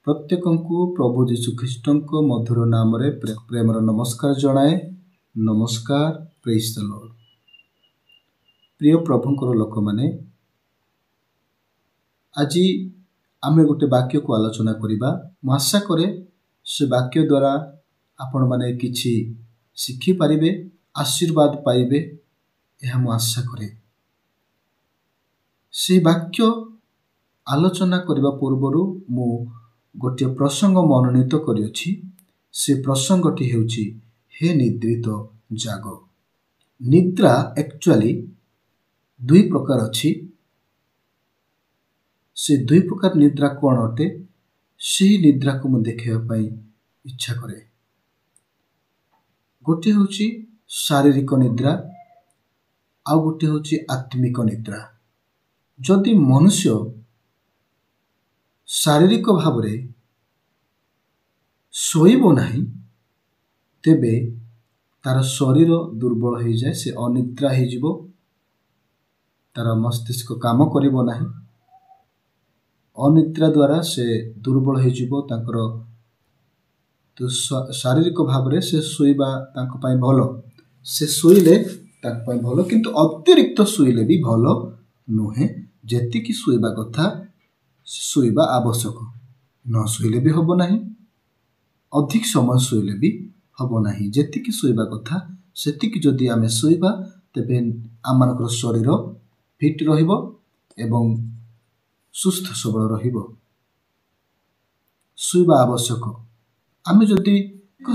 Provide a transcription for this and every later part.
प्रत्येकଙ୍କୁ प्रभु जीशु ख्रीष्टଙ୍କ मधुर नाम रे प्रेमर नमस्कार जणाए। नमस्कार, प्रेज द लॉर्ड। प्रिय प्रभुଙ୍କର ଲୋକମାନେ, ଆଜି ଆମେ ଗୋଟେ ବାକ୍ୟ को आलोचना करिबा। ମୁଁ आशा करे से वाक्य द्वारा आपण माने किछि शिखि पारिबे, आशीर्वाद पाइबे, यह ମୁଁ आशा करे। से वाक्य आलोचना करबा पूर्वरु मु गोटे प्रसंग मनोनीत करिछि। से प्रसंगटी हेउछि हे निद्रित जाग। निद्रा एक्चुअली दुई प्रकार अछि। से दुई प्रकार निद्रा कोन अटे, सेही निद्रा को मु देखिबा पई इच्छा करे। गोटे होछि शारीरिक निद्रा, आ गोटे होछि आत्मिक निद्रा। जदि मनुष्य शारीरिक भाव रे सोइबो नाही, तेबे तार शरीर दुर्बल हो जाए, से अनिद्रा हो जिवो, तार मस्तिष्क काम करिवो नाही। अनिद्रा द्वारा से दुर्बल हो जिवो, तांकर तो शारीरिक भाव रे से सोइबा तांको पई भलो, से सोइले तांको पई भलो, किंतु अतिरिक्त सोइले भी भलो नुहे। जेति कि सोइबा कथा सोइबा आवश्यक, न सोइले भी हबो नाही, अधिक समय सोइले भी हबो नाही। जेति कि सोइबा कथा सेति कि जदि आमे सोइबा, तेबे आमानकर शरीर फिट रहिबो एवं सुस्थ सबल रहिबो। सोइबा आवश्यक। आमे जदि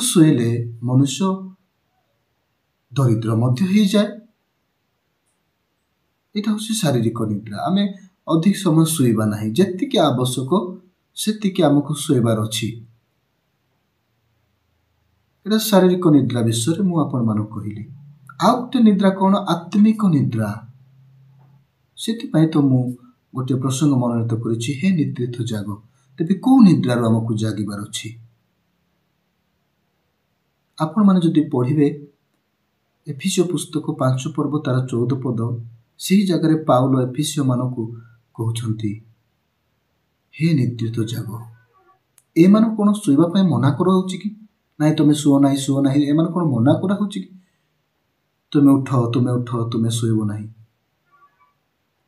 सोइले मनुष्य दरिद्र मध्य हो जाए। एटा होछि शारीरिक निद्रा। आमे अधिक समय सोइबा नाही, जेतिकि आवश्यक सेतिकि हमकु सोइबार अछि। एटा शारीरिक निद्रा विषय मु आपण मानक कहिली। आ गोटे निद्रा कोन, आत्मिक निद्रा। सेति पई तो मु गोटे प्रसंग मनोनीत करिछि, हे निद्रित जाग। तेबे को निद्रा रो हमकु जागिबार अछि। आपण माने जदि पढिबे एफिसियो पुस्तक 5 पर्व तार 14 पद, सेही जगह रे पाउलो एफिसियो मानकु कहउछंती, हे निद्रित जाग। ए मान कोन सोइबा पई मना करा होछि कि नाही, तुमे सुओ नाही, ए मान कोन मना करा होछि कि तुमे उठ तुमे सोइबो नाही।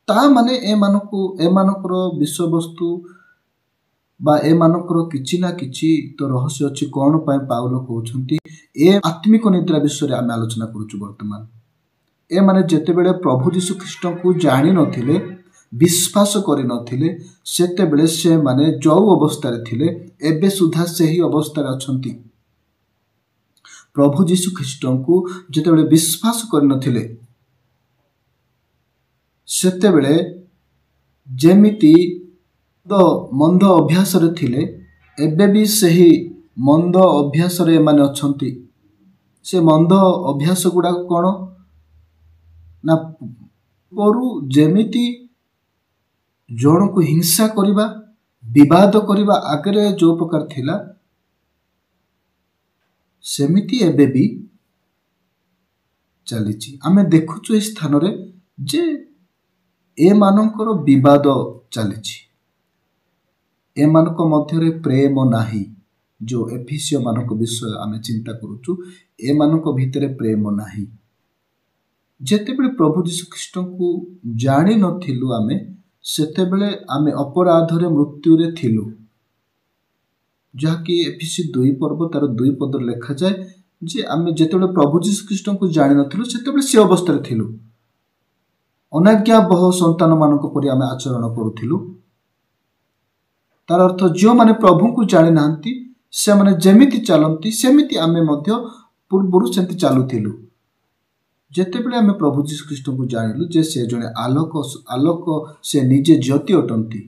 ता माने ए मानकर विषय वस्तु बा ए मानकर किछि ना किछि तो रहस्य अछि। कोन पई पाउलो कहउछंती ए आत्मिक निद्रा विषय आमे आलोचना करूछु वर्तमान। ए माने जेते बेले प्रभु यीशु ख्रीष्ट को जानि नथिले, विश्वास करि नथिले, सेते बेले से माने जो अवस्था रे थिले, एबे सुधा सेही अवस्था रे अछंती। प्रभु यीशु ख्रीष्ट को जेते बेले विश्वास करि नथिले, सेते बेले जेमिति मंद अभ्यास रे थिले, एबे भी सेही मंद अभ्यास रे माने अछंती। से मंद अभ्यास गुडा कोन ना, परू जेमिति जन को हिंसा करिबा, विवाद करिबा आगरे जो प्रकार थिला, सेमिति एबे भी चलीछि। आमे देखुछु इस स्थान रे जे ए मानकर विवाद चलीछि, ए मानक मध्य रे प्रेम नाही। जो एफिसियो मानक विषय आमे चिंता करूछु, ए मानक भितरे प्रेम नाही। जेते बेले प्रभु यीशु ख्रीष्ट को जानि नथिलु आमे, सेते बेले आमे अपराध रे मृत्यु रे थिलु। जाकि एफिसी 2 पर्व तार 2 पद लेखा जाए जे आमे जेते बेले प्रभु यीशु ख्रीष्ट को जानि नथिलु, सेते बेले से अवस्था रे थिलु। अनाज्ञा बह संतान मानक परि आमे आचरण करूथिलु। तार अर्थ जो माने प्रभु को जानि नांती, से माने जेमिति चलंती, सेमिति आमे मध्य पूर्वरु सेंति चालुथिलु। जेते बेले आमे प्रभु यीशु ख्रीष्ट को जानिलु जे से जने आलोक से निजे ज्योति अटंती,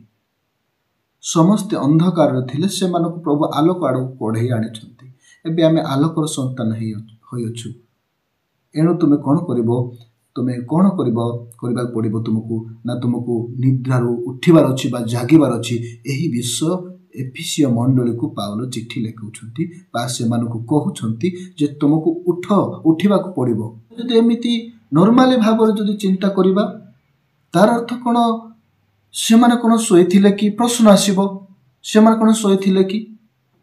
समस्त अंधकार रे थिले, से मानक प्रभु आलोक आडो पढै आनिछंती। एबे आमे आलोकर संतान होइछु। एणु तुमे कोन करिवो, तुमे कोन करिबा पड़िबो तुमको ना, तुमको निद्रारु उठिबार अछि बा जागिबार अछि। एही विषय एफिसियो मंडली को पाउलो चिट्ठी लेखुछंती, बा से मानको कहउछंती जे तुमको उठिबा को पड़िबो। जदि एमिति नॉर्मली भाव रे जदि चिंता करिबा, तार अर्थ कोन, से माने कोन सोइथिले कि प्रश्न आसीबो, ସେମାନେ କ'ଣ ଶୋଇଥିଲେ କି?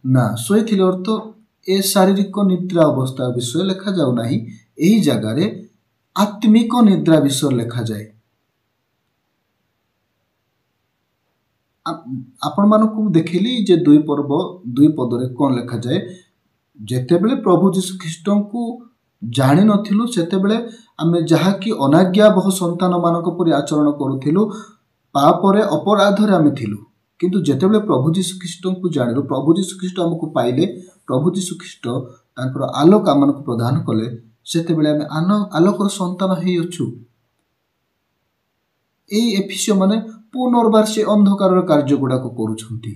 ନା, ଶୋଇଥିଲେ ଅର୍ଥ ଏ ଶାରୀରିକ ନିଦ୍ରା ଅବସ୍ଥା ବିଷୟ ଲେଖାଯାଉ ନାହିଁ। ଏହି ଜାଗାରେ ଆତ୍ମିକ ନିଦ୍ରା ବିଷୟ ଲେଖାଯାଏ। ଆପଣମାନଙ୍କୁ ଦେଖିଲି ଯେ ଦୁଇ ପଦରେ କ'ଣ ଲେଖାଯାଏ, ଯେତେବେଳେ ପ୍ରଭୁ ଯୀଶୁ ଖ୍ରୀଷ୍ଟଙ୍କୁ ଜାଣିନଥିଲୁ ସେତେବେଳେ ଆମେ ଯାହାକି ଅନାଜ୍ଞାବହ ସନ୍ତାନମାନଙ୍କ ପରି ଆଚରଣ କରୁଥିଲୁ, ପାପରେ ଅପରାଧରେ ଆମେ ଥିଲୁ। କିନ୍ତୁ ଯେତେବେଳେ ପ୍ରଭୁ ଯୀଶୁ ଖ୍ରୀଷ୍ଟଙ୍କୁ ଜାଣିଲୁ, ପ୍ରଭୁ ଯୀଶୁ ଖ୍ରୀଷ୍ଟ ଆମକୁ ପାଇଲେ, ପ୍ରଭୁ ଯୀଶୁ ଖ୍ରୀଷ୍ଟ ତାଙ୍କର ଆଲୋକ ଆମମାନଙ୍କୁ ପ୍ରଦାନ କଲେ, ସେତେବେଳେ ଆମେ ଆଲୋକର ସନ୍ତାନ ହେଇଅଛୁ। ଏଇ ଏଫିସିୟ ମାନେ ପୁନର୍ବାର ସେ ଅନ୍ଧକାରର କାର୍ଯ୍ୟ ଗୁଡ଼ାକ କରୁଛନ୍ତି,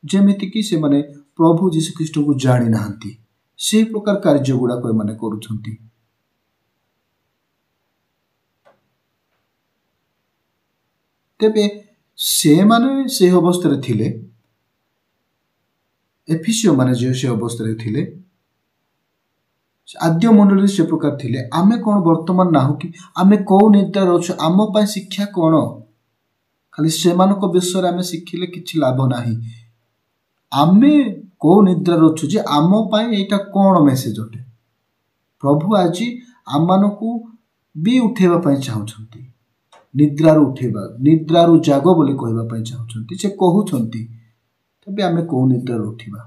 ଯେମିତିକି ସେମାନେ ପ୍ରଭୁ ଯୀଶୁ ଖ୍ରୀଷ୍ଟଙ୍କୁ ଜାଣିନାହାନ୍ତି। ସେହି ପ୍ରକାର କାର୍ଯ୍ୟ ଗୁଡ଼ାକ ଏମାନେ କରୁଛନ୍ତି। ତେବେ ସେମାନେ ସେ ଅବସ୍ଥାରେ ଥିଲେ, ଏଫିସିୟ ମାନେ ଯେଉଁ ସେ ଅବସ୍ଥାରେ ଥିଲେ, ଆଦ୍ୟ ମଣ୍ଡଳୀରେ ସେ ପ୍ରକାର ଥିଲେ। ଆମେ କ'ଣ ବର୍ତ୍ତମାନ ନାହୁଁ କି? ଆମେ କେଉଁ ନିଦ୍ରାରେ ଅଛୁ? ଆମ ପାଇଁ ଶିକ୍ଷା କ'ଣ? ଖାଲି ସେମାନଙ୍କ ବିଷୟରେ ଆମେ ଶିଖିଲେ କିଛି ଲାଭ ନାହିଁ। ଆମେ କେଉଁ ନିଦ୍ରାରେ ଅଛୁ ଯେ ଆମ ପାଇଁ ଏଇଟା କ'ଣ ମେସେଜ ଅଟେ? ପ୍ରଭୁ ଆଜି ଆମମାନଙ୍କୁ ବି ଉଠେଇବା ପାଇଁ ଚାହୁଁଛନ୍ତି, ନିଦ୍ରାରୁ ଜାଗ ବୋଲି କହିବା ପାଇଁ ଚାହୁଁଛନ୍ତି। ସେ କହୁଛନ୍ତି, ତେବେ ଆମେ କେଉଁ ନିଦ୍ରାରୁ ଉଠିବା?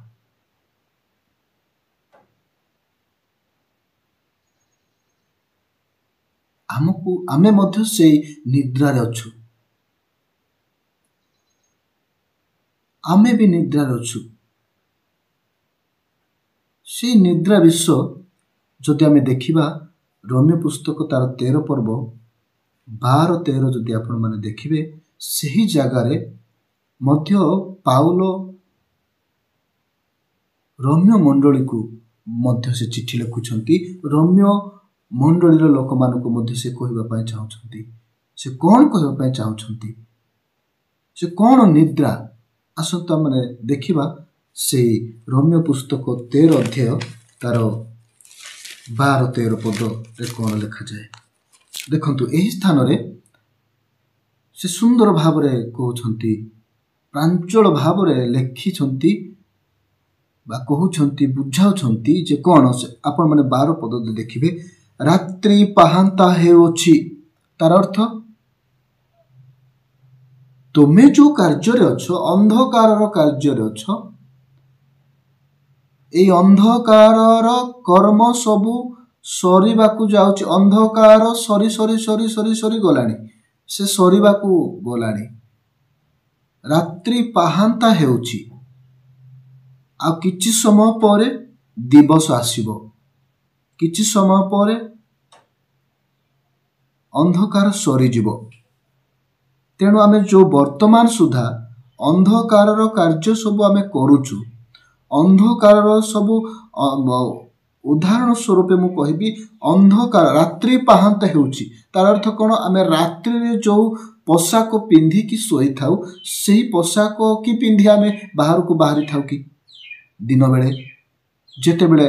ଆମେ ମଧ୍ୟ ସେଇ ନିଦ୍ରାରେ ଅଛୁ। ଆମେ ବି ନିଦ୍ରାରେ ଅଛୁ। ସେଇ ନିଦ୍ରା ବିଷୟ ଯଦି ଆମେ ଦେଖିବା, ରୋମୀୟ ପୁସ୍ତକ ତାର 13 ପର୍ବ 12-13 ଯଦି ଆପଣମାନେ ଦେଖିବେ, ସେହି ଜାଗାରେ ମଧ୍ୟ ପାଉଲ ରୋମୀୟ ମଣ୍ଡଳୀକୁ ମଧ୍ୟ ସେ ଚିଠି ଲେଖୁଛନ୍ତି। ରୋମୀୟ ମଣ୍ଡଳୀର ଲୋକମାନଙ୍କୁ ମଧ୍ୟ ସେ କହିବା ପାଇଁ ଚାହୁଁଛନ୍ତି। ସେ କ'ଣ କହିବା ପାଇଁ ଚାହୁଁଛନ୍ତି? ସେ କ'ଣ ନିଦ୍ରା? ଆସନ୍ତୁ ଆମେ ଦେଖିବା ସେଇ ରୋମୀୟ ପୁସ୍ତକ 13 ଅଧ୍ୟାୟ ତାର 12-13 ପଦରେ କ'ଣ ଲେଖାଯାଏ। ଦେଖନ୍ତୁ, ଏହି ସ୍ଥାନରେ ସେ ସୁନ୍ଦର ଭାବରେ କହୁଛନ୍ତି, ପ୍ରାଞ୍ଜଳ ଭାବରେ ଲେଖିଛନ୍ତି ବା କହୁଛନ୍ତି, ବୁଝାଉଛନ୍ତି ଯେ କ'ଣ? ଆପଣମାନେ 12 ପଦରେ ଦେଖିବେ, ରାତ୍ରି ପାହାନ୍ତା ହେଉଅଛି। ତାର ଅର୍ଥ, ତୁମେ ଯେଉଁ କାର୍ଯ୍ୟରେ ଅଛ, ଅନ୍ଧକାରର କାର୍ଯ୍ୟରେ ଅଛ, ଏଇ ଅନ୍ଧକାରର କର୍ମ ସବୁ ସରିବାକୁ ଯାଉଛି। ଅନ୍ଧକାର ସରି ଗଲାଣି, ସେ ସରିବାକୁ ଗଲାଣି। ରାତ୍ରି ପାହାନ୍ତା ହେଉଛି, ଆଉ କିଛି ସମୟ ପରେ ଦିବସ ଆସିବ। କିଛି ସମୟ ପରେ ଅନ୍ଧକାର ସରିଯିବ। ତେଣୁ ଆମେ ଯେଉଁ ବର୍ତ୍ତମାନ ସୁଦ୍ଧା ଅନ୍ଧକାରର କାର୍ଯ୍ୟ ସବୁ ଆମେ କରୁଛୁ, ଅନ୍ଧକାରର ସବୁ ଉଦାହରଣ ସ୍ୱରୂପ ମୁଁ କହିବି, ଅନ୍ଧକାର ରାତ୍ରି ପାହାନ୍ତା ହେଉଛି। ତାର ଅର୍ଥ କ'ଣ? ଆମେ ରାତ୍ରିରେ ଯେଉଁ ପୋଷାକ ପିନ୍ଧିକି ଶୋଇଥାଉ, ସେହି ପୋଷାକ କି ପିନ୍ଧି ଆମେ ବାହାରକୁ ବାହାରିଥାଉ କି? ଦିନ ବେଳେ ଯେତେବେଳେ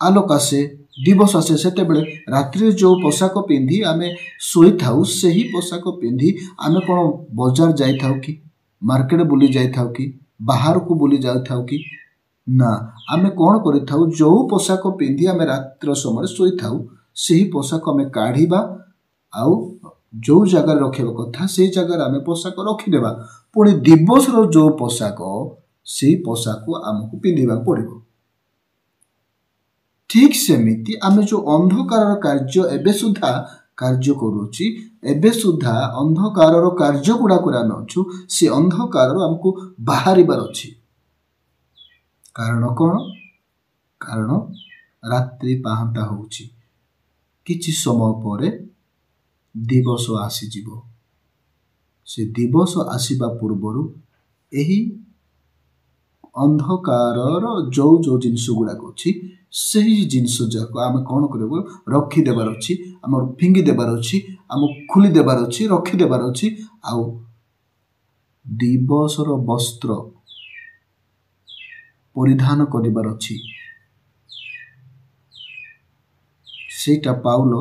ଆଲୋକ ଆସେ, ଦିବସ ଆସେ, ସେତେବେଳେ ରାତ୍ରିରେ ଯେଉଁ ପୋଷାକ ପିନ୍ଧି ଆମେ ଶୋଇଥାଉ, ସେହି ପୋଷାକ ପିନ୍ଧି ଆମେ କ'ଣ ବଜାର ଯାଇଥାଉ କି? ମାର୍କେଟ ବୁଲି ଯାଇଥାଉ କି? ବାହାରକୁ ବୁଲି ଯାଇଥାଉ କି? ନା, ଆମେ କ'ଣ କରିଥାଉ? ଯେଉଁ ପୋଷାକ ପିନ୍ଧି ଆମେ ରାତ୍ର ସମୟରେ ଶୋଇଥାଉ, ସେହି ପୋଷାକ ଆମେ କାଢ଼ିବା, ଆଉ ଯେଉଁ ଜାଗାରେ ରଖିବା କଥା ସେହି ଜାଗାରେ ଆମେ ପୋଷାକ ରଖିଦେବା। ପୁଣି ଦିବସର ଯେଉଁ ପୋଷାକ, ସେହି ପୋଷାକ ଆମକୁ ପିନ୍ଧିବାକୁ ପଡ଼ିବ। ଠିକ୍ ସେମିତି ଆମେ ଯେଉଁ ଅନ୍ଧକାରର କାର୍ଯ୍ୟ ଏବେ ସୁଦ୍ଧା କାର୍ଯ୍ୟ କରୁଅଛି, ଏବେ ସୁଦ୍ଧା ଅନ୍ଧକାରର କାର୍ଯ୍ୟ ଗୁଡ଼ାକରେ ଆମେ ଅଛୁ, ସେ ଅନ୍ଧକାରରୁ ଆମକୁ ବାହାରିବାର ଅଛି। କାରଣ କ'ଣ? କାରଣ ରାତ୍ରି ପାହାନ୍ତା ହେଉଛି, କିଛି ସମୟ ପରେ ଦିବସ ଆସିଯିବ। ସେ ଦିବସ ଆସିବା ପୂର୍ବରୁ ଏହି ଅନ୍ଧକାରର ଯେଉଁ ଜିନିଷ ଗୁଡ଼ାକ ଅଛି, ସେହି ଜିନିଷ ଯାକ ଆମେ କ'ଣ କରିବୁ? ରଖିଦେବାର ଅଛି, ଆମର ଫିଙ୍ଗି ଦେବାର ଅଛି, ଆମକୁ ଖୋଲି ଦେବାର ଅଛି, ରଖିଦେବାର ଅଛି। ଆଉ ଦିବସର ବସ୍ତ୍ର ପରିଧାନ କରିବାର ଅଛି। ସେଇଟା ପାଉଲ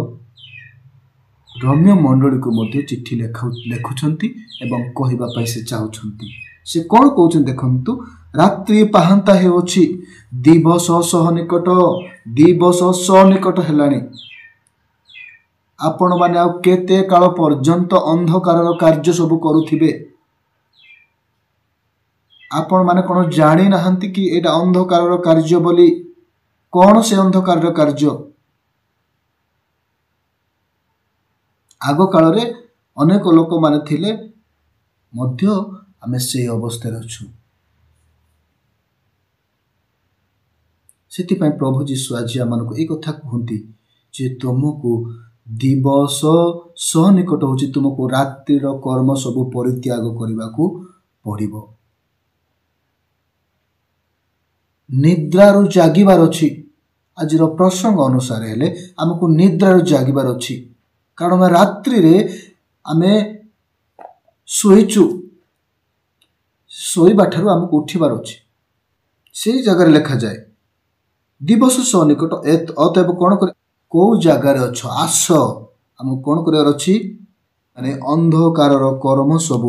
रोमियो मंडली को मध्य चिट्ठी लेखुछंती एवं कहबा पई से चाहुछंती। से कौन कहउछन देखंतु, रात्रि पाहांता हेउछि, दिवस सनिकट हेलानी। आपण माने आ केते काल पर्यंत अंधकारर कार्य सब करुथिबे। आपण माने कोन जानि नाहंती कि एटा अंधकारर कार्य बोली। कौन से अंधकारर कार्य? आग काल रे अनेक लोक माने थिले मध्य आमे से अवस्था अछु। सेति पय प्रभु जीशु आज आमनको ए कथा कहंती जे तुमको दिवस सनिकट होछि, तुमको रात्रिर कर्म सब परित्याग करबाकू पड़िबो। निद्रारु जागिबार अछि। आजिर प्रसंग अनुसार हेले आमको निद्रारु जागिबार अछि, कारण रात्रि रे आमे सोइचु, सोइबा ठारु आमको उठिबार अछि। से जगह लिखा जाए दिवस सनिकट। अतएव कोन करे, को जगार अछ आस, आमको कोन करे अछि माने अंधकारर कर्म सब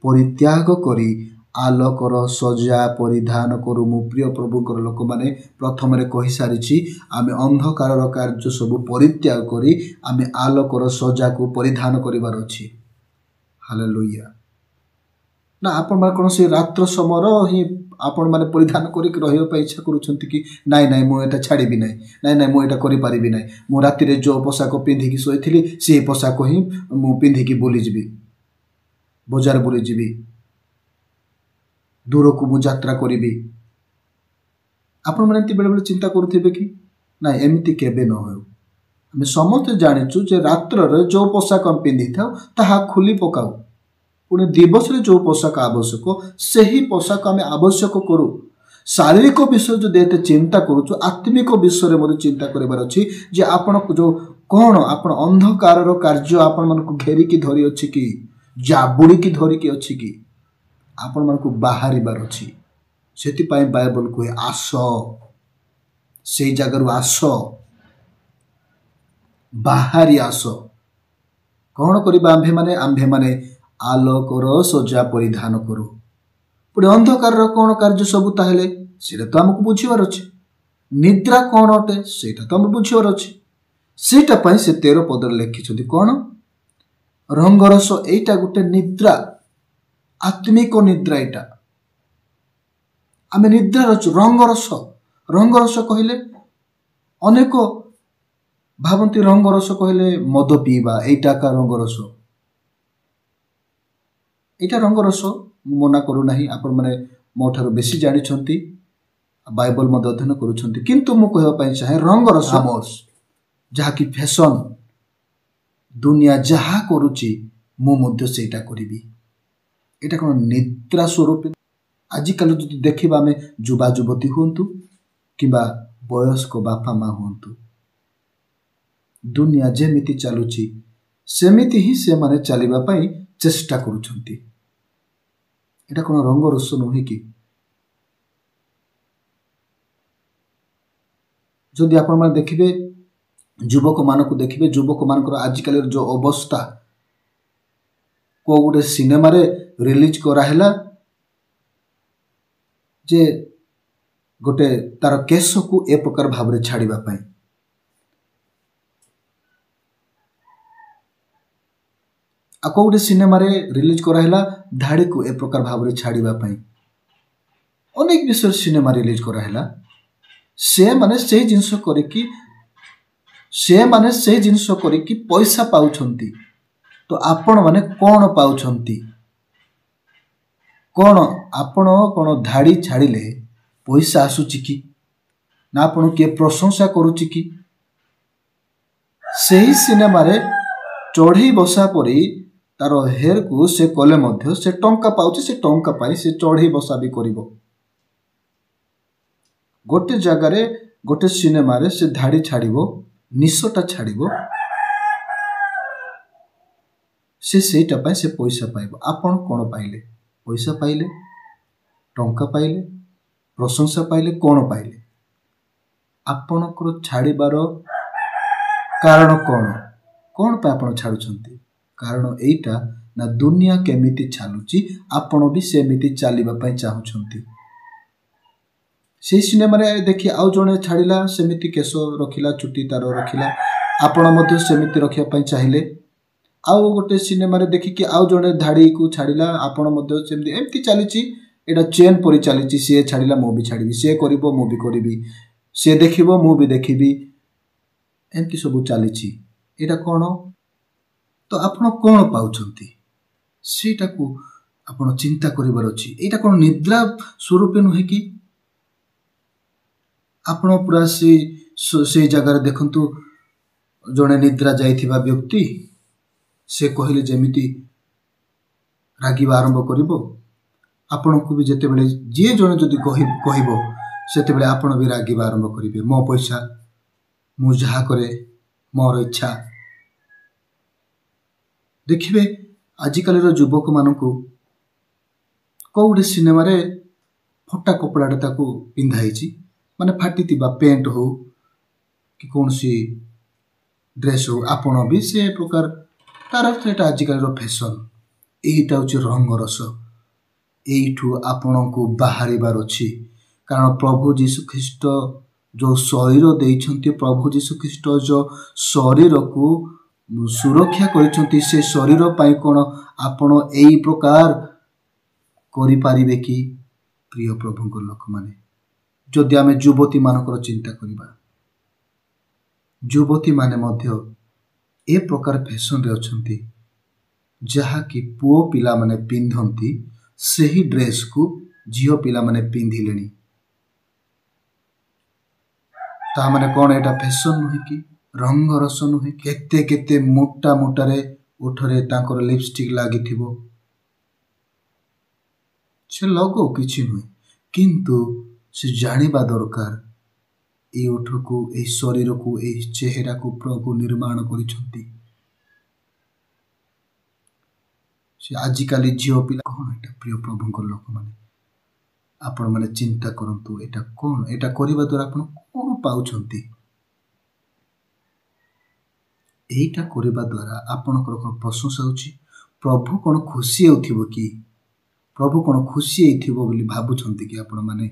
परित्याग करी आलोकर सजा परिधान करू। मु प्रिय प्रभुकर लोक माने प्रथम रे कहि सारिछि, आमे अंधकारर कार्य सब परित्याग करी आमे आलोकर सजा को परिधान करिबार अछि। हालेलुया। ना आपण माने कोन से रात्र समर ही आपण माने परिधान करी रहियो पय इच्छा करूछंती कि नाइ नाइ मु एटा छाड़ीबी नाइ, नाइ नाइ मु एटा करि पारिबी नाइ, मु राति रे जो पोशाक पिंधि कि सोइथिली से पोशाक ही मु पिंधि कि बुली जिबी, बजार बुली जिबी, दूर को मु यात्रा करिबी। आपण माने एति बेले बेले चिंता करूथिबे कि नाइ एमिति केबे न होय। आमे समस्त जानिचु जे रात्र रे जो पोशाक हम पिंधि थाउ ताहा खुली पकाउ, पुणे दिवस रे जो पोशाक आवश्यक सेही पोशाक आमे आवश्यक करू। शारीरिक विषय जो देते चिंता करूछु, आत्मिक विषय रे मते चिंता करिबार अछि जे आपण जो कोन आपण अंधकारर कार्य आपण मन को घेरी कि धरि अछि कि जाबुड़ी कि धरि कि अछि कि आपण मन को बाहरी बार अछि। सेति पय बाइबल को आस, सेई जगरु आस, बाहरी आस। कोन करिबा आम्भे माने आलोकर सजा परिधान करू। पुणे अंधकारर कोन कार्य सब ताहेले सेटा तो हमकु बुझिबार अछि। निद्रा कोन अटे सेटा तो हम बुझिबार अछि। सेटा पय से 13 पद लिखिछथि कोन, रंगरस। एटा गुटे निद्रा, आत्मिक निद्रा। एटा आमे निद्रा रचु। रंगरस, रंगरस कहिले अनेक भावंती रंगरस कहिले मद पीबा, एटा का रंगरस। एटा रंगरस मना करू नाही, आपण माने मो ठारो बेसी जानि छंती, बाइबल मद अध्ययन करू छंती, किंतु मु कहबा पय चाहे रंगरस मोस जहा कि फैशन दुनिया जहा करूची मु मध्य सेटा करिबी। एटा कोन निद्रा स्वरूप। आजिकाल जो देखिबा में युवा युवती हुंतु किबा वयस्क बापा माँ हुंतु, दुनिया जेमिति चालुची सेमिति ही से माने चलिबा पई चेष्टा करूछंती। एटा कोन रंगरस नोहे कि? जदि आपण माने देखिबे युवक मानको देखिबे, युवक मानकर आजिकाल जो अवस्था, को गुटे सिनेमा रे रिलीज करा हैला जे गोटे तार केस को ए प्रकार भाव रे छाड़ीबा पई, आ को गुटे सिनेमा रे रिलीज करा हैला धाड़ी को ए प्रकार भाव रे छाड़ीबा पई। अनेक विषय सिनेमा रिलीज करा हैला। से माने से जिंस करिकी पैसा पाउछंती। तो आपण माने कोन पाउछंती? कोन आपण कोन धाड़ी छाड़िले पैसा आसुची कि ना आपण के प्रशंसा करूची कि? सेही सिनेमा रे चढ़ी बसा परी तारो हेयर को से कले मध्य से टंका पाउची, से टंका पाई से चढ़ी बसा भी करिवो। गोटे जगह रे गोटे सिनेमा रे से धाड़ी छाड़िवो, निशटा छाड़िवो, से सेटा पाई से पैसा पाइबो। आपण कोन पाइले? पैसा पाइले, टंका पाइले, प्रशंसा पाइले, कोन पाइले? आपणकर छाड़िबार कारण कोन? कौन पे आपण छाड़ुछंती कारण एटा ना दुनिया केमिति चालुची आपण भी सेमिति चलिबा पई चाहुछंती से सिनेमा रे देखि आउ जणे छाड़िला सेमिति केश रखिला चुटी तार रखिला आपण मध्ये सेमिति रखिया पई चाहिए आउ गोटे सिनेमा रे देखि कि आउ जणे धाड़ी को छाड़िला आपण मध्ये सेमिति एम्ति चलीची एटा चेन परि चलीची से छाड़िला मो भी छाड़िबी से करिवो मो भी करिवि से देखिवो मो भी देखिबि एम्ति सब चलीची एटा कोन तो आपण कोन पाउछंती सेटा को आपण चिंता करिवार अछि एटा कोन निद्रा स्वरूप नुहे कि आपण पूरा से जगह देखंतु जणे निद्रा जाइथिबा व्यक्ति से कहले जेमिति रागिबा आरंभ करिवो आपण को भी जते बेले जे जणे जदि कहिबो सेते बेले आपण भी रागिबा आरंभ करिवे मो पैसा मु जहा करे मोर इच्छा देखिबे आजिकल रो युवक मानकू कोउडे सिनेमा रे फटा कपड़ा ताको पिंधाइची माने फाटी पेंट हो कि कौन सी ड्रेस हो आपण भी से प्रकार तार सेटा आजिकल रो फैशन एटा होची रंग रस एठू आपण को बाहरिबार अछि कारण प्रभु यीशु ख्रीष्ट जो शरीर देइछंती प्रभु यीशु ख्रीष्ट जो शरीर को सुरक्षा करिछंती से शरीर पाई कोन आपण एई प्रकार करि पारिबे कि प्रिय प्रभु को लोक माने जदि आमे युवती मानकर चिंता करिबा युवती माने मध्य ए प्रकार फैशन रे अछंती जहा कि पुओ पिला माने पिंधंती सही ड्रेस को झियो पिला माने पिंधिलेनी ता माने कोन एटा फैशन नुहे कि रंग रस नुहे केते केते मोटा मोटा रे ओठरे तांकर लिपस्टिक लागिथिबो से लगो किछि नुहे किंतु से जानिबा दरकार ए ओठ को ए शरीर को ए चेहरा को प्रभु निर्माण करिछंती से आजिकाली झियो पिला कोन एटा प्रिय प्रभु को लोक माने आपण माने चिंता करंतु एटा कोन एटा करिबा द्वारा आपण कोन पाउछंती एटा करिबा द्वारा आपणकर कोन प्रशंसा होची प्रभु कोन खुशी होथिबो कि प्रभु कोन खुशी हेथिबो बोली भाबुछंती कि आपण माने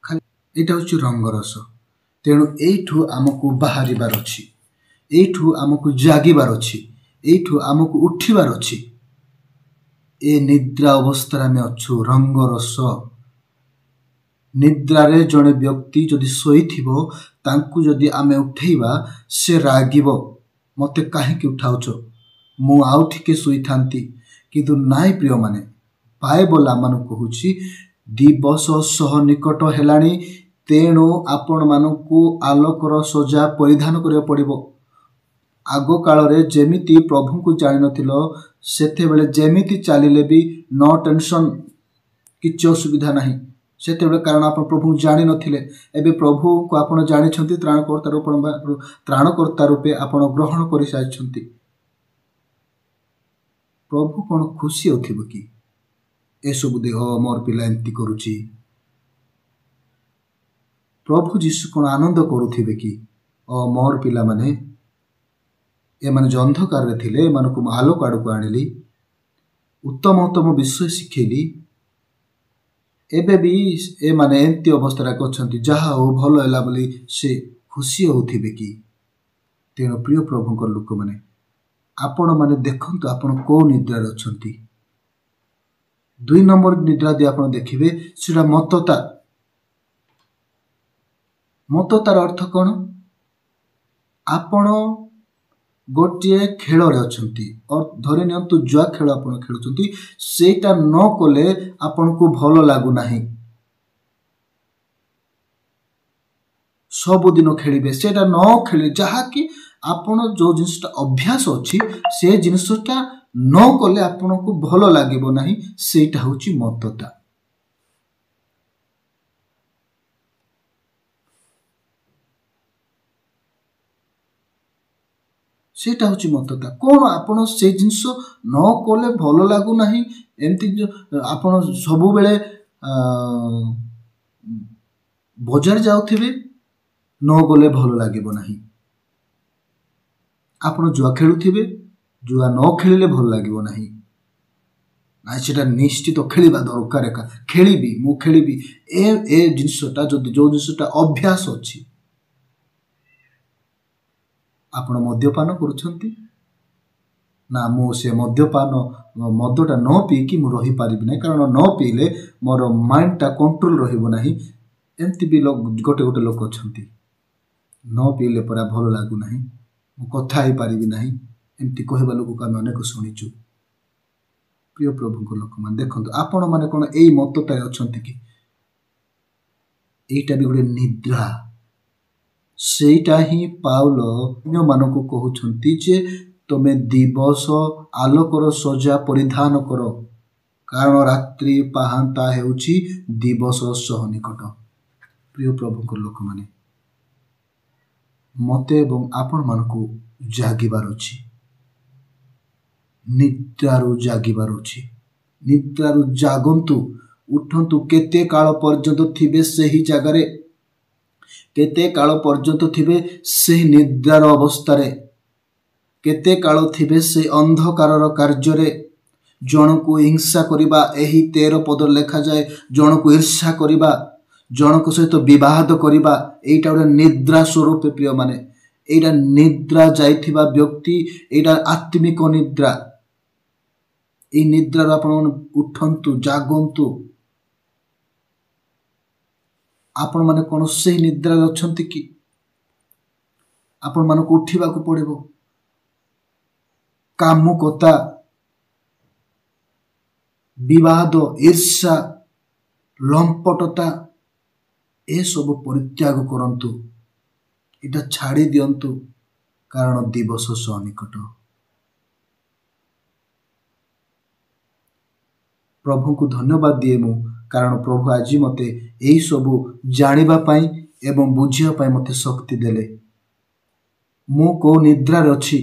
खाली एटा होची रंग रस तेणु एठू आमको बाहरिबार अछि एठू आमको जागिबार अछि एठू आमको उठिबार अछि ए निद्रा अवस्था में अच्छु रंग रस निद्रा रे जने व्यक्ति जदि सोईथिबो तांकु जदि आमे उठेइबा से रागिबो मते काहे कि उठाउछो मु आउ ठिके सोई थांती किंतु नाइ प्रिय माने बाइबल आमन कहूची दिवस सह निकट हेलानी तेणु आपण मानकू आलोकर सजा परिधान करिया पड़िबो आगो काल रे जेमिति प्रभु को जानि नथिलो सेते बेले जेमिति चालिले भी नो टेंशन किछ असुविधा नाही सेते बेले कारण आपण प्रभु जानि नथिले एबे प्रभु को आपण जानि छंती त्राणकर्ता रूपे आपण ग्रहण करि साइछंती प्रभु कोन खुशी होथिबो कि ए सब दे मोर पिला एंती करूची प्रभु जीशु कोन आनंद करूथिबे कि मोर पिला माने ए माने जो अंधकार रे थिले मानको आलोक आड़ को आनिली उत्तम उत्तम विषय शिखेली एबे भी ए माने एंती अवस्था रा कछंती जहा हो भलो हैला बोली से खुशी होथिबे कि तेनो प्रिय प्रभु को लोक माने आपण माने देखंतु आपण को निद्रा रे अछंती 2 नंबर निद्रा दे आपण देखिबे सेटा मततार अर्थ कोन आपण गोटे खेल रे अछंती और धरि नियंतु जुआ खेल आपण खेलुचंती सेटा न कोले आपण को भलो लागु नाही सब दिन खेलिबे सेटा न खेले जहा कि आपण जो जिनसटा अभ्यास अछि से जिनसटा न कोले आपण को भलो लागिबो नाही सेटा होची मतता सेटा होची मतता कोन आपण से जिंस न कोले भलो लागु नाही एमती आपण सब बेले बाजार जाउथिबे न गोले भलो लागिबो नाही ଆପଣ जुआ खेलुथिबे जुआ न खेलिले भल लागिबो नाही ना सेटा निश्चित खेलिबा दरकार एका खेलिबी मु खेलिबी ए जिनिसटा जदि जो जिनिसटा अभ्यास अछि आपण मद्यपान करूछंती ना मु से मद्यपान मदटा न पी कि मु रही पारिबि नै कारण न पीले मोर माइंड टा कंट्रोल रहिबो नाही एमती भी लोग गोटे गोटे लोक अछंती न पीले परा भल लागु नाही मु कथा ही पारिबि नाही एमती कहबा लोक का अनेक सुनिचु प्रिय प्रभु को लोक मान देखंतु आपण माने कोन एई मतता अछंती कि एटा भी गोटे निद्रा सेटा ही पाउल अन्य मानको कहउछंती जे तमे दिवस आलोकर सजा परिधान करो कारण रात्रि पाहांता हेउची दिवस सह निकट प्रिय प्रभु को लोक माने मते एवं आपण मानको जागिबार अछि निद्रारु जागिबार अछि निद्रारु जागंतु उठंतु केते काल पर्यंत थिबे सही जगह रे केते काल पर्यंत थिबे सही निद्रार अवस्था रे केते काल थिबे से अंधकारर कार्य रे जन को हिंसा करिबा एही 13 पद लेखा जाए जन को ईर्ष्या करिबा जन को सहित विवाद करिबा एटा ओरे निद्रा स्वरूप प्रिय माने एटा निद्रा जाइथिबा व्यक्ति एटा आत्मिक निद्रा ए निद्रा आपण उठंतु जागंतु आपण माने कोन से निद्रा अछंती कि आपण माने को उठिबा को पड़िबो कामुकता विवाद ईर्ष्या लंपटता ए सब परित्याग करंतु इटा छाड़ी दियंतु कारण दिवस सह निकट प्रभु को धन्यवाद दिए मु कारण प्रभु आज मते एई सबु जानिबा पाई एवं बुझिया पाई मते शक्ति देले मु को निद्रा रे अछि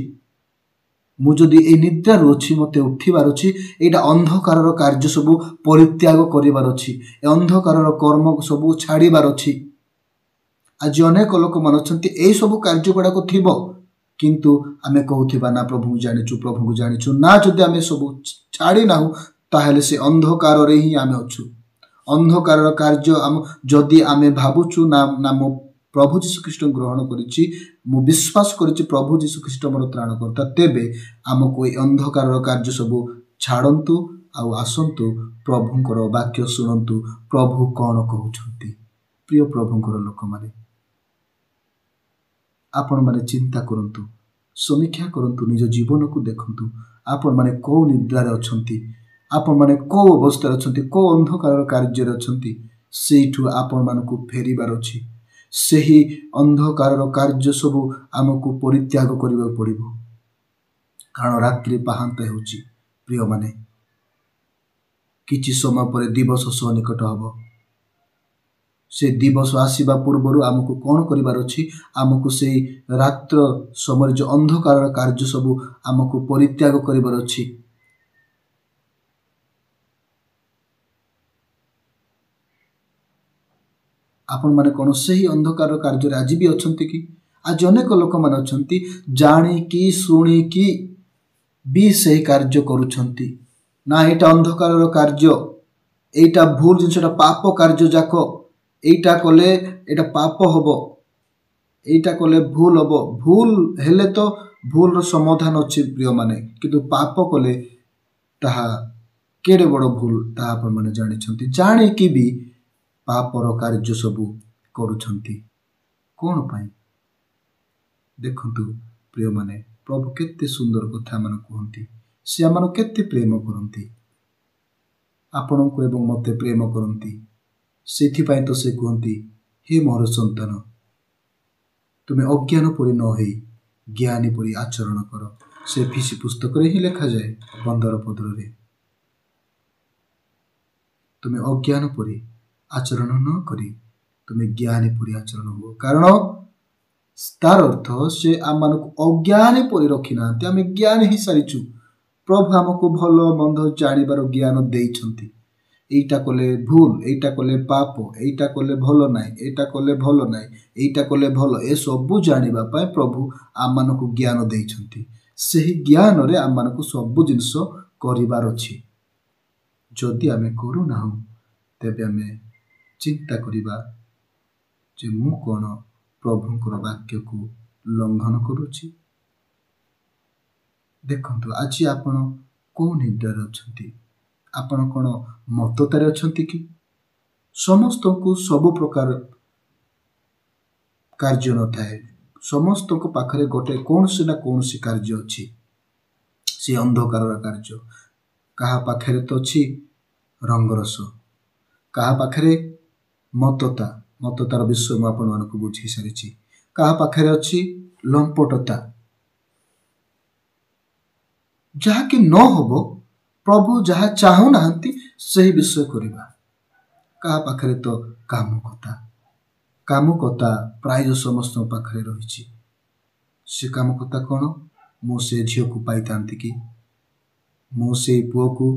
मु जदि ए निद्रा रे अछि मते उठिबार अछि एटा अंधकारर कार्य सबु परित्याग करिबार अछि ए अंधकारर कर्म सबु छाड़ीबार अछि आज अनेक लोक मन अछंती एई सबु कार्य गुडा को थिबो किंतु आमे कहउथिबा ना प्रभु को जानिचु ना जदि आमे सबु छाड़ी नाहु ताहेले से अंधकार रे ही आमे अछु अंधकारर कार्य आम जदि आमे भाबुचु ना ना मो प्रभु जीशु ख्रीष्ट ग्रहण करिछि मु विश्वास करिछि प्रभु जीशु ख्रीष्ट मोर त्राणकर्ता तेबे आमको ए अंधकारर कार्य सबु छाड़ंतु आउ आसंतु प्रभुंकर वाक्य सुनंतु प्रभु कोन कहउछंती प्रिय प्रभुंकर लोक माने आपण माने चिंता करंतु समीक्षा करंतु निज जीवन को देखंतु आपण माने को निद्रा रे अछंती आपण माने को अवस्था रे अछंती को अंधकारर कार्य रे अछंती सेठु आपण मानको फेरिबार अछि सेही अंधकारर कार्य सबु आमको परित्याग करिबा पड़िबो कारण रात्रि पाहांत हेउची प्रिय माने किछि समय पर दिवस सह निकट हबो से दिवस आसीबा पूर्वरु आमको कोन करिबार अछि आमको सेही रात्र समय जो अंधकारर कार्य सबु आमको परित्याग करिबार अछि आपण माने कोन सही अंधकार कार्य आज भी अछंती कि आज अनेक लोक मान अछंती जानी कि सुनी कि भी सही कार्य करूछंती ना एटा अंधकारर कार्य एटा भूल जिनसटा पाप कार्य जाको एटा कले एटा पाप हबो एटा कले भूल हबो भूल हेले तो भूल रो समाधान अछि प्रिय माने किंतु पाप कले ताहा केडे बड़ भूल ता आपण माने जानि छंती जानि कि भी पापर कार्य सबु करूछंती कोन पाई देखंतु प्रिय माने प्रभु केते सुंदर कथा मन कहंती से आमन केते प्रेम करंती आपन को एवं मते प्रेम करंती सेथि पाई तो से कहंती हे मोर संतान तुमे अज्ञान परि न होई ज्ञानी परि आचरण करो से फिसी पुस्तक रे ही लिखा जाए 15 पद रे तुमे अज्ञान परि आचरण न करी तुम्हें ज्ञानी परि आचरण हो कारण तार अर्थ से आम अज्ञानी परि रखी ना आम ज्ञान ही सारीचु प्रभु आमको भल मंद जानिबार ज्ञान देइछंती এইটা কলে ভুল, এইটা কলে ପାପ, এইଟା କଲେ ଭଲ ନାହିଁ, ଏଇଟା କଲେ ଭଲ ନାହିଁ, ଏଇଟା କଲେ ଭଲ, ଏସବୁ ଜାଣିବା ପାଇଁ ପ୍ରଭୁ ଆମମାନଙ୍କୁ ଜ୍ଞାନ ଦେଇଛନ୍ତି। ସେହି ଜ୍ଞାନରେ ଆମମାନଙ୍କୁ ସବୁ ଜିନିଷ କରିବାର ଅଛି। ଯଦି ଆମେ କରୁନାହୁଁ ତେବେ ଆମେ ଚିନ୍ତା କରିବା ଯେ ମୁଁ କ'ଣ ପ୍ରଭୁଙ୍କର ବାକ୍ୟକୁ ଲଙ୍ଘନ କରୁଛି। ଦେଖନ୍ତୁ, ଆଜି ଆପଣ କେଉଁ ନିଦ୍ରାରେ ଅଛନ୍ତି? ଆପଣ କ'ଣ ମତ୍ତତାରେ ଅଛନ୍ତି କି? ସମସ୍ତଙ୍କୁ ସବୁ ପ୍ରକାର କାର୍ଯ୍ୟ ନଥାଏ। ସମସ୍ତଙ୍କ ପାଖରେ ଗୋଟେ କୌଣସି ନା କୌଣସି କାର୍ଯ୍ୟ ଅଛି। ସେ ଅନ୍ଧକାରର କାର୍ଯ୍ୟ। କାହା ପାଖରେ ତ ଅଛି ରଙ୍ଗରସ, କାହା ପାଖରେ ମତ୍ତତାର ବିଷୟ ମୁଁ ଆପଣମାନଙ୍କୁ ବୁଝେଇ ସାରିଛି। କାହା ପାଖରେ ଅଛି ଲମ୍ପଟତା। ଯାହାକି ନ ହବ, ପ୍ରଭୁ ଯାହା ଚାହୁଁନାହାନ୍ତି ସେହି ବିଷୟ କରିବା। କାହା ପାଖରେ ତ କାମୁକତା ପ୍ରାୟ ସମସ୍ତଙ୍କ ପାଖରେ ରହିଛି। ସେ କାମକତା କ'ଣ? ମୁଁ ସେ ଝିଅକୁ ପାଇଥାନ୍ତି କି? ମୁଁ ସେଇ ପୁଅକୁ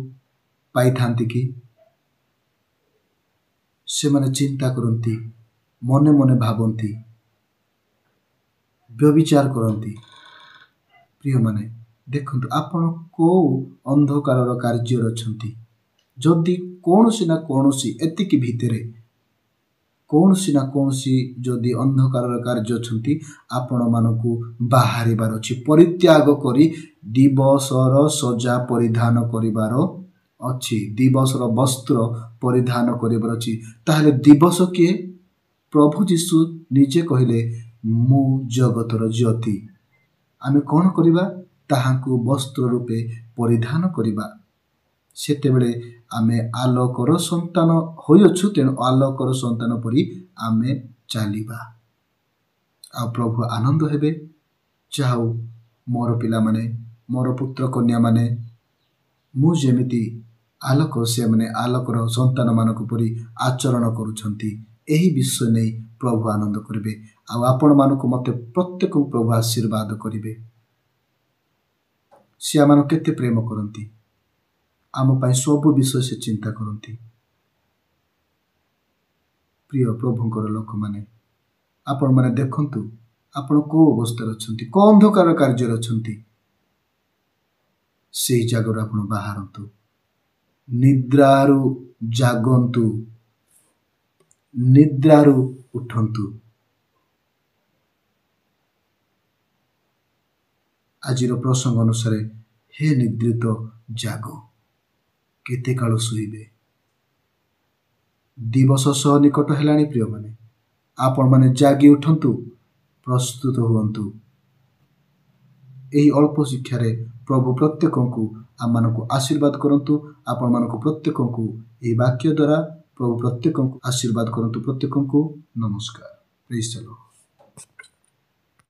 ପାଇଥାନ୍ତି କି? ସେମାନେ ଚିନ୍ତା କରନ୍ତି, ମନେ ମନେ ଭାବନ୍ତି, ବ୍ୟଭିଚାର କରନ୍ତି। ପ୍ରିୟମାନେ, ଦେଖନ୍ତୁ, ଆପଣ କେଉଁ ଅନ୍ଧକାରର କାର୍ଯ୍ୟରେ ଅଛନ୍ତି? ଯଦି କୌଣସି ନା କୌଣସି ଏତିକି ଭିତରେ କୌଣସି ନା କୌଣସି ଯଦି ଅନ୍ଧକାରର କାର୍ଯ୍ୟ ଅଛନ୍ତି, ଆପଣମାନଙ୍କୁ ବାହାରିବାର ଅଛି। ପରିତ୍ୟାଗ କରି ଦିବସର ସଜା ପରିଧାନ କରିବାର ଅଛି। ଦିବସର ବସ୍ତ୍ର ପରିଧାନ କରିବାର ଅଛି। ତାହେଲେ ଦିବସ କିଏ? ପ୍ରଭୁ ଯୀଶୁ ନିଜେ କହିଲେ, ମୁଁ ଜଗତର ଜ୍ୟୋତି। ଆମେ କ'ଣ କରିବା? ତାହାଙ୍କୁ ବସ୍ତ୍ର ରୂପେ ପରିଧାନ କରିବା। ସେତେବେଳେ ଆମେ ଆଲୋକର ସନ୍ତାନ ହୋଇଅଛୁ। ତେଣୁ ଆଲୋକର ସନ୍ତାନ ପରି ଆମେ ଚାଲିବା। ଆଉ ପ୍ରଭୁ ଆନନ୍ଦ ହେବେ। ଯାହା ହଉ, ମୋର ପିଲାମାନେ, ମୋର ପୁତ୍ର କନ୍ୟାମାନେ, ମୁଁ ଯେମିତି ଆଲୋକ, ସେମାନେ ଆଲୋକର ସନ୍ତାନମାନଙ୍କ ପରି ଆଚରଣ କରୁଛନ୍ତି। ଏହି ବିଷୟ ନେଇ ପ୍ରଭୁ ଆନନ୍ଦ କରିବେ। ଆଉ ଆପଣମାନଙ୍କୁ ମୋତେ ପ୍ରତ୍ୟେକଙ୍କୁ ପ୍ରଭୁ ଆଶୀର୍ବାଦ କରିବେ। ସେ ଆମମାନଙ୍କୁ କେତେ ପ୍ରେମ କରନ୍ତି। ଆମ ପାଇଁ ସବୁ ବିଷୟ ସେ ଚିନ୍ତା କରନ୍ତି। ପ୍ରିୟ ପ୍ରଭୁଙ୍କର ଲୋକମାନେ, ଆପଣମାନେ ଦେଖନ୍ତୁ, ଆପଣ କେଉଁ ଅବସ୍ଥାରେ ଅଛନ୍ତି, କେଉଁ ଅନ୍ଧକାର କାର୍ଯ୍ୟରେ ଅଛନ୍ତି। ସେହି ଜାଗାରୁ ଆପଣ ବାହାରନ୍ତୁ। ନିଦ୍ରାରୁ ଜାଗନ୍ତୁ, ନିଦ୍ରାରୁ ଉଠନ୍ତୁ। ଆଜିର ପ୍ରସଙ୍ଗ ଅନୁସାରେ, ହେ ନିଦ୍ରିତ ଜାଗ, କେତେ କାଳ ଶୋଇବେ? ଦିବସ ସହ ନିକଟ ହେଲାଣି। ପ୍ରିୟମାନେ, ଆପଣମାନେ ଜାଗି ଉଠନ୍ତୁ, ପ୍ରସ୍ତୁତ ହୁଅନ୍ତୁ। ଏହି ଅଳ୍ପ ଶିକ୍ଷାରେ ପ୍ରଭୁ ପ୍ରତ୍ୟେକଙ୍କୁ ଆମମାନଙ୍କୁ ଆଶୀର୍ବାଦ କରନ୍ତୁ। ଆପଣମାନଙ୍କୁ ପ୍ରତ୍ୟେକଙ୍କୁ ଏହି ବାକ୍ୟ ଦ୍ୱାରା ପ୍ରଭୁ ପ୍ରତ୍ୟେକଙ୍କୁ ଆଶୀର୍ବାଦ କରନ୍ତୁ। ପ୍ରତ୍ୟେକଙ୍କୁ ନମସ୍କାର। ପ୍ରେଜ୍ ଦ ଲର୍ଡ।